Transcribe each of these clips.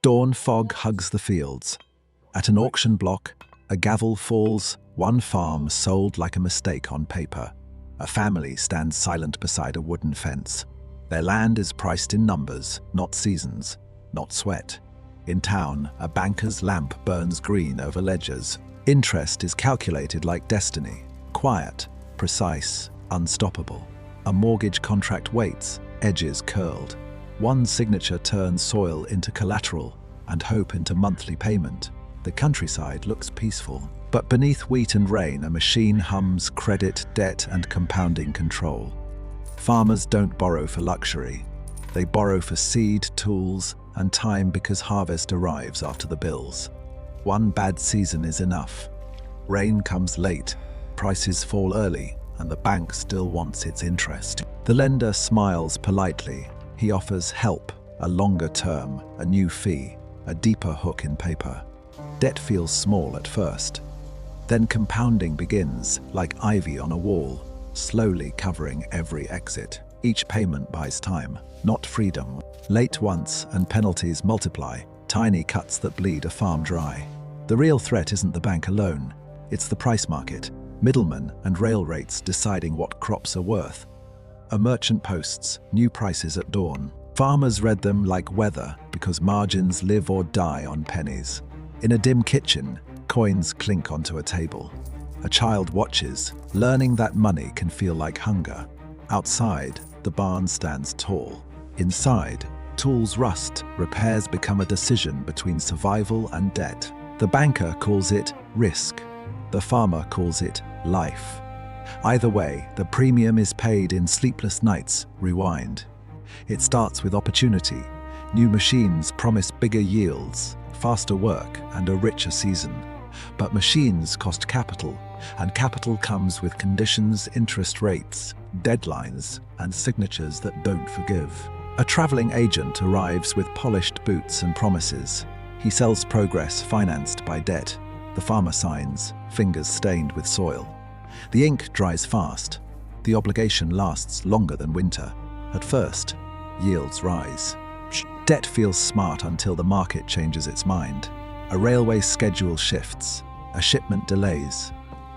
Dawn fog hugs the fields. At an auction block, a gavel falls, one farm sold like a mistake on paper. A family stands silent beside a wooden fence. Their land is priced in numbers, not seasons, not sweat. In town, a banker's lamp burns green over ledgers. Interest is calculated like destiny, quiet, precise, unstoppable. A mortgage contract waits, edges curled. One signature turns soil into collateral and hope into monthly payment. The countryside looks peaceful, but beneath wheat and rain, a machine hums credit, debt, and compounding control. Farmers don't borrow for luxury. They borrow for seed, tools, and time because harvest arrives after the bills. One bad season is enough. Rain comes late, prices fall early, and the bank still wants its interest. The lender smiles politely. He offers help, a longer term, a new fee, a deeper hook in paper. Debt feels small at first. Then compounding begins, like ivy on a wall, slowly covering every exit. Each payment buys time, not freedom. Late once and penalties multiply, tiny cuts that bleed a farm dry. The real threat isn't the bank alone. It's the price market, middlemen and rail rates deciding what crops are worth. A merchant posts new prices at dawn. Farmers read them like weather because margins live or die on pennies. In a dim kitchen, coins clink onto a table. A child watches, learning that money can feel like hunger. Outside, the barn stands tall. Inside, tools rust, repairs become a decision between survival and debt. The banker calls it risk. The farmer calls it life. Either way, the premium is paid in sleepless nights. Rewind. It starts with opportunity. New machines promise bigger yields, faster work, and a richer season. But machines cost capital, and capital comes with conditions, interest rates, deadlines, and signatures that don't forgive. A traveling agent arrives with polished boots and promises. He sells progress financed by debt. The farmer signs, fingers stained with soil. The ink dries fast. The obligation lasts longer than winter. At first, yields rise. Debt feels smart until the market changes its mind. A railway schedule shifts. A shipment delays.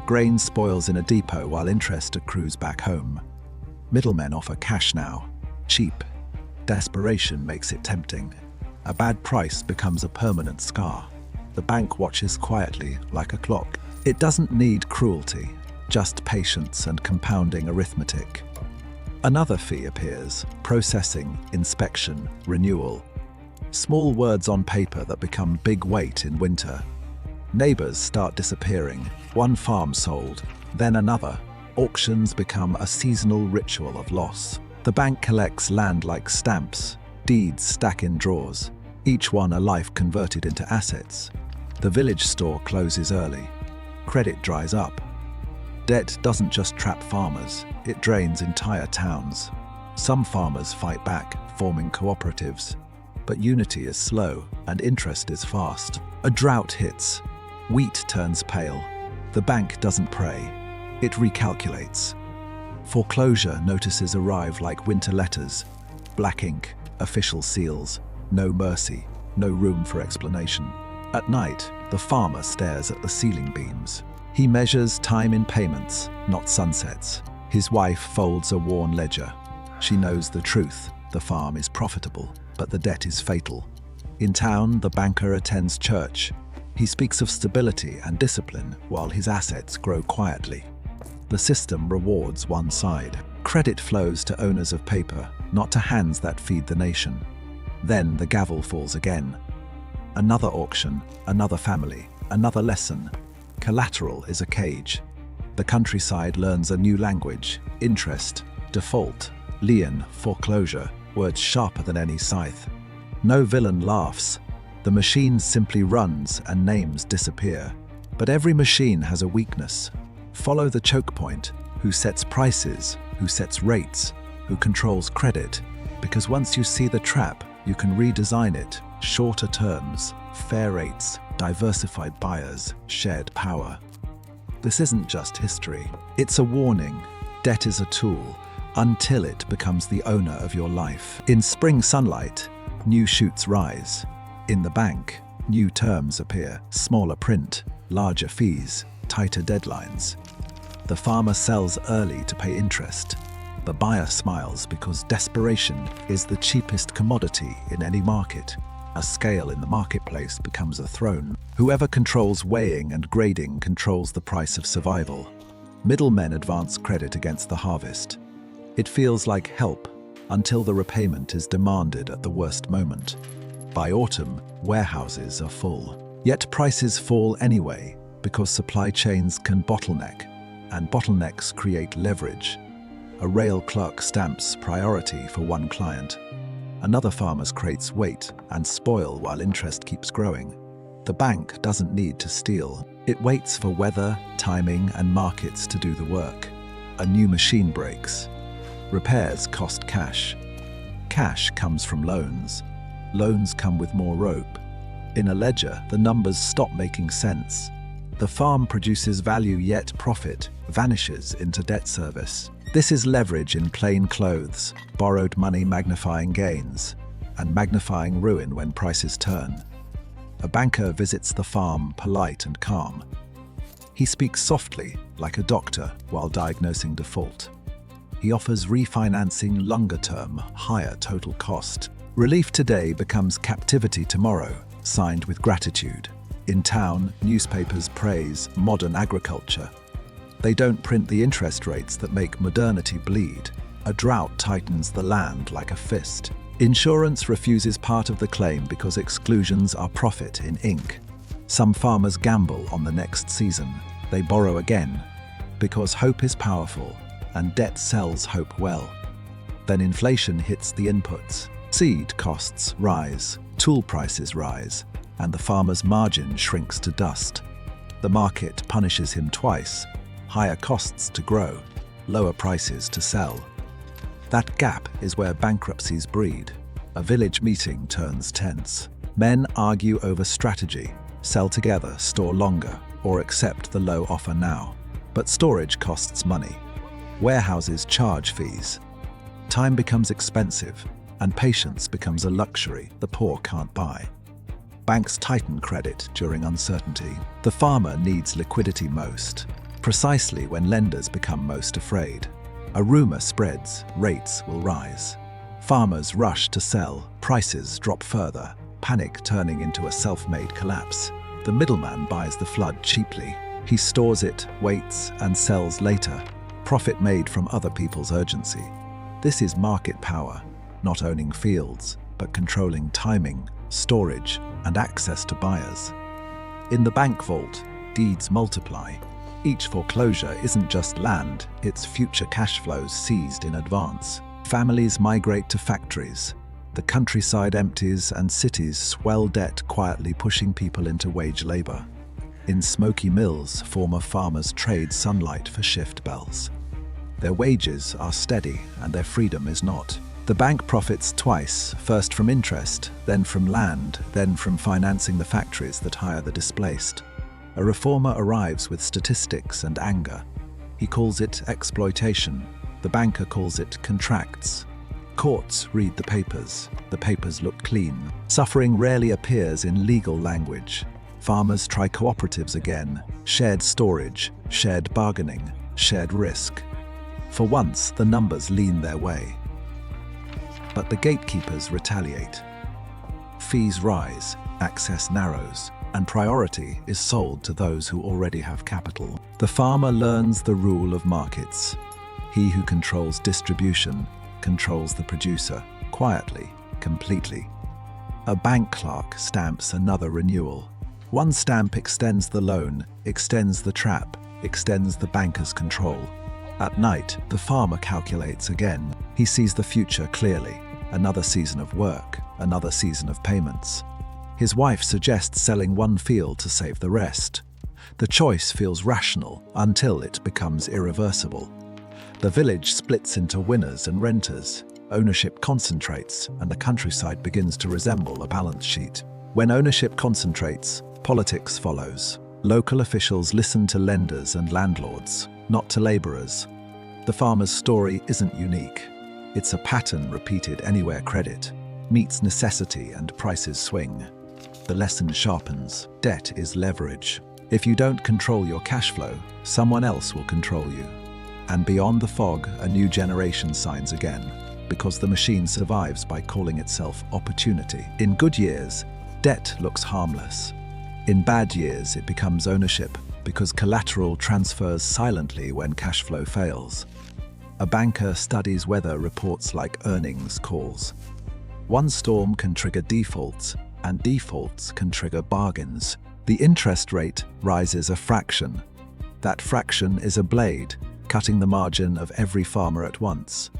Grain spoils in a depot while interest accrues back home. Middlemen offer cash now. Cheap. Desperation makes it tempting. A bad price becomes a permanent scar. The bank watches quietly, like a clock. It doesn't need cruelty, just patience and compounding arithmetic. Another fee appears: processing, inspection, renewal. Small words on paper that become big weight in winter. Neighbors start disappearing. One farm sold, then another. Auctions become a seasonal ritual of loss. The bank collects land like stamps. Deeds stack in drawers, each one a life converted into assets. The village store closes early. Credit dries up. Debt doesn't just trap farmers, it drains entire towns. Some farmers fight back, forming cooperatives. But unity is slow and interest is fast. A drought hits. Wheat turns pale. The bank doesn't pray. It recalculates. Foreclosure notices arrive like winter letters. Black ink, official seals. No mercy, no room for explanation. At night, the farmer stares at the ceiling beams. He measures time in payments, not sunsets. His wife folds a worn ledger. She knows the truth. The farm is profitable, but the debt is fatal. In town, the banker attends church. He speaks of stability and discipline while his assets grow quietly. The system rewards one side. Credit flows to owners of paper, not to hands that feed the nation. Then the gavel falls again. Another auction, another family, another lesson. Collateral is a cage. The countryside learns a new language: interest, default, lien, foreclosure, words sharper than any scythe. No villain laughs. The machine simply runs and names disappear. But every machine has a weakness. Follow the choke point: who sets prices, who sets rates, who controls credit. Because once you see the trap, you can redesign it. Shorter terms, fair rates, diversified buyers, shared power. This isn't just history. It's a warning. Debt is a tool until it becomes the owner of your life. In spring sunlight, new shoots rise. In the bank, new terms appear, smaller print, larger fees, tighter deadlines. The farmer sells early to pay interest. The buyer smiles because desperation is the cheapest commodity in any market. A scale in the marketplace becomes a throne. Whoever controls weighing and grading controls the price of survival. Middlemen advance credit against the harvest. It feels like help until the repayment is demanded at the worst moment. By autumn, warehouses are full. Yet prices fall anyway because supply chains can bottleneck, and bottlenecks create leverage. A rail clerk stamps priority for one client. Another farmer's crates wait and spoil while interest keeps growing. The bank doesn't need to steal. It waits for weather, timing, and markets to do the work. A new machine breaks. Repairs cost cash. Cash comes from loans. Loans come with more rope. In a ledger, the numbers stop making sense. The farm produces value, yet profit vanishes into debt service. This is leverage in plain clothes, borrowed money magnifying gains, and magnifying ruin when prices turn. A banker visits the farm, polite and calm. He speaks softly, like a doctor, while diagnosing default. He offers refinancing longer term, higher total cost. Relief today becomes captivity tomorrow, signed with gratitude. In town, newspapers praise modern agriculture. They don't print the interest rates that make modernity bleed. A drought tightens the land like a fist. Insurance refuses part of the claim because exclusions are profit in ink. Some farmers gamble on the next season. They borrow again because hope is powerful and debt sells hope well. Then inflation hits the inputs. Seed costs rise, tool prices rise, and the farmer's margin shrinks to dust. The market punishes him twice. Higher costs to grow, lower prices to sell. That gap is where bankruptcies breed. A village meeting turns tense. Men argue over strategy, sell together, store longer, or accept the low offer now. But storage costs money. Warehouses charge fees. Time becomes expensive, and patience becomes a luxury the poor can't buy. Banks tighten credit during uncertainty. The farmer needs liquidity most, precisely when lenders become most afraid. A rumor spreads, rates will rise. Farmers rush to sell, prices drop further, panic turning into a self-made collapse. The middleman buys the flood cheaply. He stores it, waits, and sells later. Profit made from other people's urgency. This is market power, not owning fields, but controlling timing, storage, and access to buyers. In the bank vault, deeds multiply. Each foreclosure isn't just land, it's future cash flows seized in advance. Families migrate to factories. The countryside empties and cities swell debt, quietly pushing people into wage labor. In smoky mills, former farmers trade sunlight for shift bells. Their wages are steady and their freedom is not. The bank profits twice, first from interest, then from land, then from financing the factories that hire the displaced. A reformer arrives with statistics and anger. He calls it exploitation. The banker calls it contracts. Courts read the papers look clean. Suffering rarely appears in legal language. Farmers try cooperatives again, shared storage, shared bargaining, shared risk. For once, the numbers lean their way. But the gatekeepers retaliate. Fees rise, access narrows, and priority is sold to those who already have capital. The farmer learns the rule of markets. He who controls distribution controls the producer, quietly, completely. A bank clerk stamps another renewal. One stamp extends the loan, extends the trap, extends the banker's control. At night, the farmer calculates again. He sees the future clearly. Another season of work, another season of payments. His wife suggests selling one field to save the rest. The choice feels rational until it becomes irreversible. The village splits into winners and renters. Ownership concentrates, and the countryside begins to resemble a balance sheet. When ownership concentrates, politics follows. Local officials listen to lenders and landlords, not to laborers. The farmer's story isn't unique. It's a pattern repeated anywhere credit meets necessity and prices swing. The lesson sharpens. Debt is leverage. If you don't control your cash flow, someone else will control you. And beyond the fog, a new generation signs again, because the machine survives by calling itself opportunity. In good years, debt looks harmless. In bad years, it becomes ownership, because collateral transfers silently when cash flow fails. A banker studies weather reports like earnings calls. One storm can trigger defaults, and defaults can trigger bargains. The interest rate rises a fraction. That fraction is a blade, cutting the margin of every farmer at once.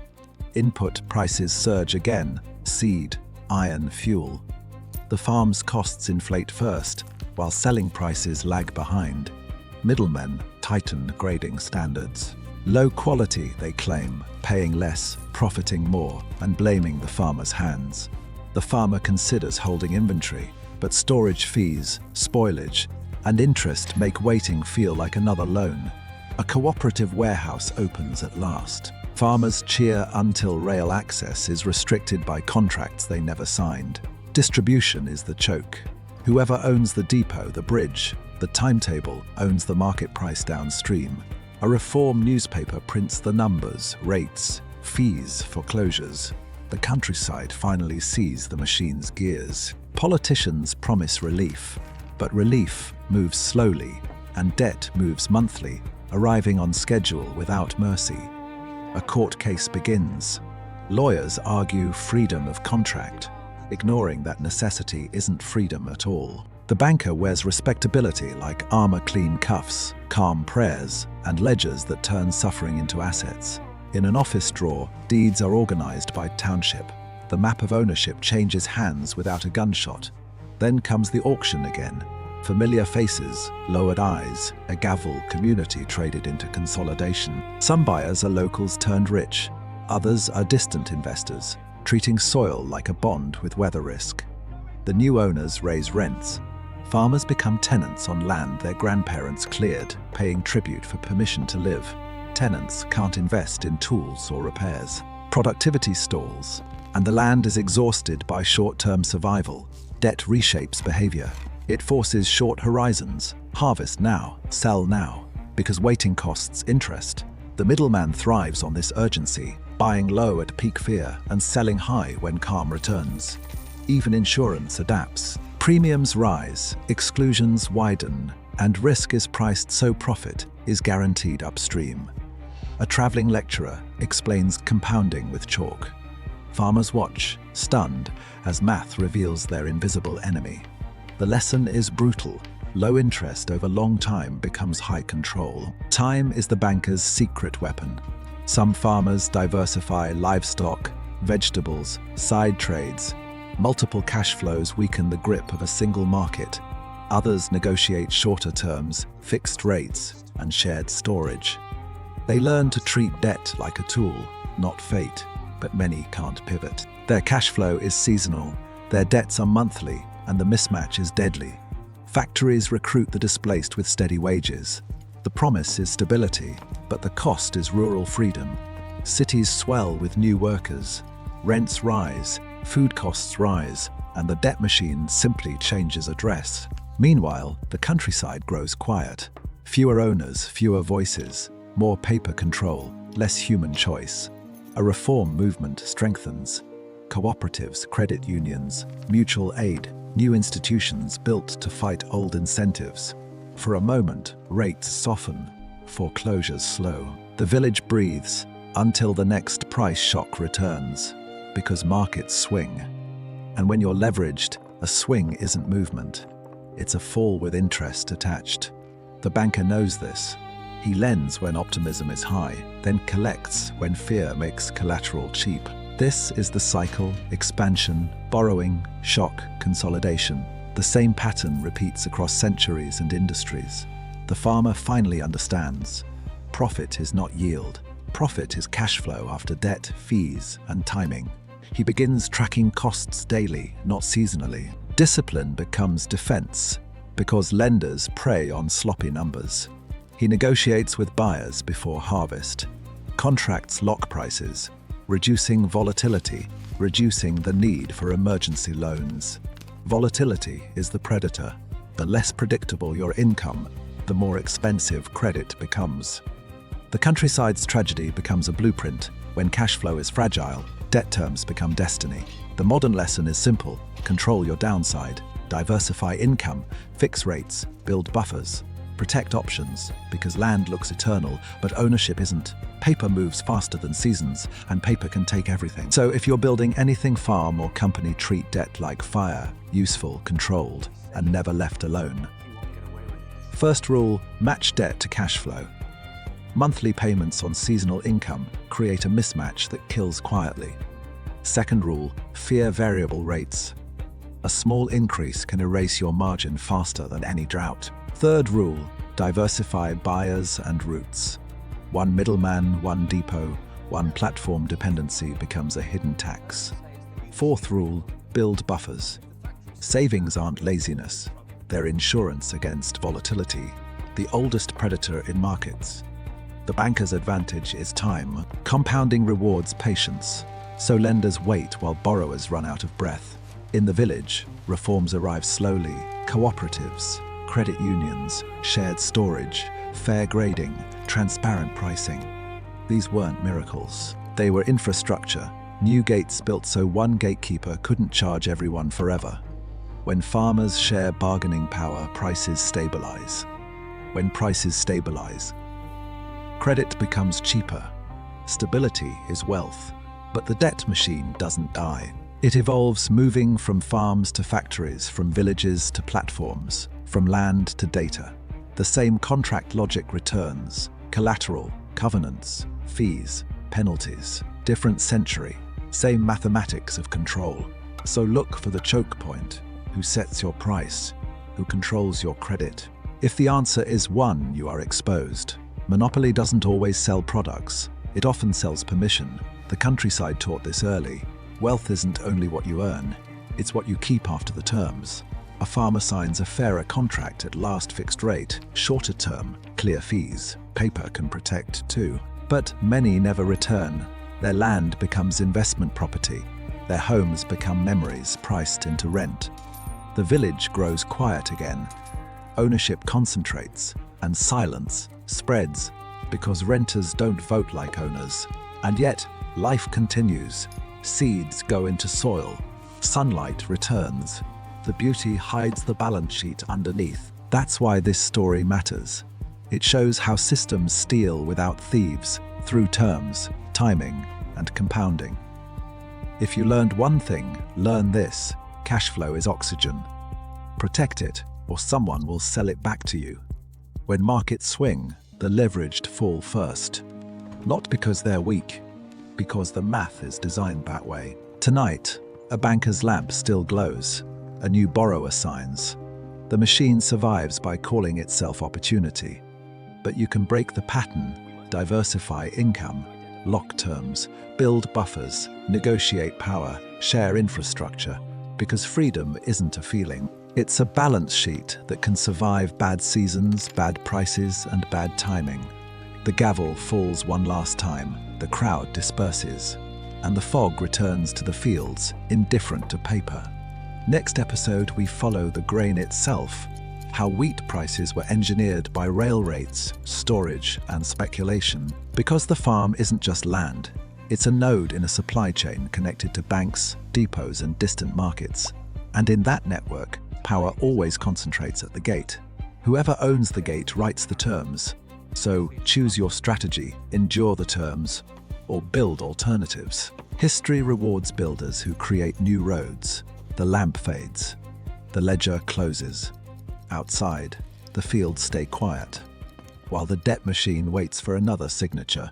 Input prices surge again: seed, iron, fuel. The farm's costs inflate first, while selling prices lag behind. Middlemen tighten grading standards. Low quality, they claim, paying less, profiting more, and blaming the farmer's hands. The farmer considers holding inventory, but storage fees, spoilage, and interest make waiting feel like another loan. A cooperative warehouse opens at last. Farmers cheer until rail access is restricted by contracts they never signed. Distribution is the choke. Whoever owns the depot, the bridge, the timetable, owns the market price downstream. A reform newspaper prints the numbers, rates, fees, foreclosures. The countryside finally sees the machine's gears. Politicians promise relief, but relief moves slowly, and debt moves monthly, arriving on schedule without mercy. A court case begins. Lawyers argue freedom of contract, ignoring that necessity isn't freedom at all. The banker wears respectability like armor-clean cuffs, calm prayers, and ledgers that turn suffering into assets. In an office drawer, deeds are organized by township. The map of ownership changes hands without a gunshot. Then comes the auction again. Familiar faces, lowered eyes, a gavel community traded into consolidation. Some buyers are locals turned rich. Others are distant investors, treating soil like a bond with weather risk. The new owners raise rents. Farmers become tenants on land their grandparents cleared, paying tribute for permission to live. Tenants can't invest in tools or repairs. Productivity stalls, and the land is exhausted by short-term survival. Debt reshapes behavior. It forces short horizons. Harvest now, sell now, because waiting costs interest. The middleman thrives on this urgency, buying low at peak fear and selling high when calm returns. Even insurance adapts. Premiums rise, exclusions widen, and risk is priced so profit is guaranteed upstream. A traveling lecturer explains compounding with chalk. Farmers watch, stunned, as math reveals their invisible enemy. The lesson is brutal. Low interest over long time becomes high control. Time is the banker's secret weapon. Some farmers diversify livestock, vegetables, side trades. Multiple cash flows weaken the grip of a single market. Others negotiate shorter terms, fixed rates, and shared storage. They learn to treat debt like a tool, not fate, but many can't pivot. Their cash flow is seasonal, their debts are monthly, and the mismatch is deadly. Factories recruit the displaced with steady wages. The promise is stability, but the cost is rural freedom. Cities swell with new workers. Rents rise, food costs rise, and the debt machine simply changes address. Meanwhile, the countryside grows quiet. Fewer owners, fewer voices, more paper control, less human choice. A reform movement strengthens. Cooperatives, credit unions, mutual aid, new institutions built to fight old incentives. For a moment, rates soften, foreclosures slow. The village breathes until the next price shock returns, because markets swing. And when you're leveraged, a swing isn't movement. It's a fall with interest attached. The banker knows this. He lends when optimism is high, then collects when fear makes collateral cheap. This is the cycle: expansion, borrowing, shock, consolidation. The same pattern repeats across centuries and industries. The farmer finally understands. Profit is not yield. Profit is cash flow after debt, fees, and timing. He begins tracking costs daily, not seasonally. Discipline becomes defense, because lenders prey on sloppy numbers. He negotiates with buyers before harvest. Contracts lock prices, reducing volatility, reducing the need for emergency loans. Volatility is the predator. The less predictable your income, the more expensive credit becomes. The countryside's tragedy becomes a blueprint. When cash flow is fragile, debt terms become destiny. The modern lesson is simple: control your downside, diversify income, fix rates, build buffers, protect options, because land looks eternal, but ownership isn't. Paper moves faster than seasons, and paper can take everything. So if you're building anything farm or company, treat debt like fire, useful, controlled, and never left alone. First rule, match debt to cash flow. Monthly payments on seasonal income create a mismatch that kills quietly. Second rule, fear variable rates. A small increase can erase your margin faster than any drought. Third rule, diversify buyers and routes. One middleman, one depot, one platform dependency becomes a hidden tax. Fourth rule, build buffers. Savings aren't laziness, they're insurance against volatility, the oldest predator in markets. The banker's advantage is time. Compounding rewards patience, so lenders wait while borrowers run out of breath. In the village, reforms arrive slowly: cooperatives, credit unions, shared storage, fair grading, transparent pricing. These weren't miracles. They were infrastructure. New gates built so one gatekeeper couldn't charge everyone forever. When farmers share bargaining power, prices stabilize. When prices stabilize, credit becomes cheaper. Stability is wealth, but the debt machine doesn't die. It evolves, moving from farms to factories, from villages to platforms, from land to data. The same contract logic returns: collateral, covenants, fees, penalties. Different century, same mathematics of control. So look for the choke point: who sets your price, who controls your credit. If the answer is one, you are exposed. Monopoly doesn't always sell products, it often sells permission. The countryside taught this early. Wealth isn't only what you earn, it's what you keep after the terms. A farmer signs a fairer contract at last fixed rate, shorter term, clear fees. Paper can protect too. But many never return. Their land becomes investment property. Their homes become memories priced into rent. The village grows quiet again. Ownership concentrates, and silence spreads, because renters don't vote like owners. And yet, life continues. Seeds go into soil. Sunlight returns. The beauty hides the balance sheet underneath. That's why this story matters. It shows how systems steal without thieves, through terms, timing, and compounding. If you learned one thing, learn this: cash flow is oxygen. Protect it, or someone will sell it back to you. When markets swing, the leveraged fall first. Not because they're weak, because the math is designed that way. Tonight, a banker's lamp still glows. A new borrower signs. The machine survives by calling itself opportunity. But you can break the pattern, diversify income, lock terms, build buffers, negotiate power, share infrastructure, because freedom isn't a feeling. It's a balance sheet that can survive bad seasons, bad prices, and bad timing. The gavel falls one last time, the crowd disperses, and the fog returns to the fields, indifferent to paper. Next episode, we follow the grain itself, how wheat prices were engineered by rail rates, storage, and speculation. Because the farm isn't just land, it's a node in a supply chain connected to banks, depots, and distant markets. And in that network, power always concentrates at the gate. Whoever owns the gate writes the terms. So choose your strategy, endure the terms, or build alternatives. History rewards builders who create new roads. The lamp fades. The ledger closes. Outside, the fields stay quiet, while the debt machine waits for another signature.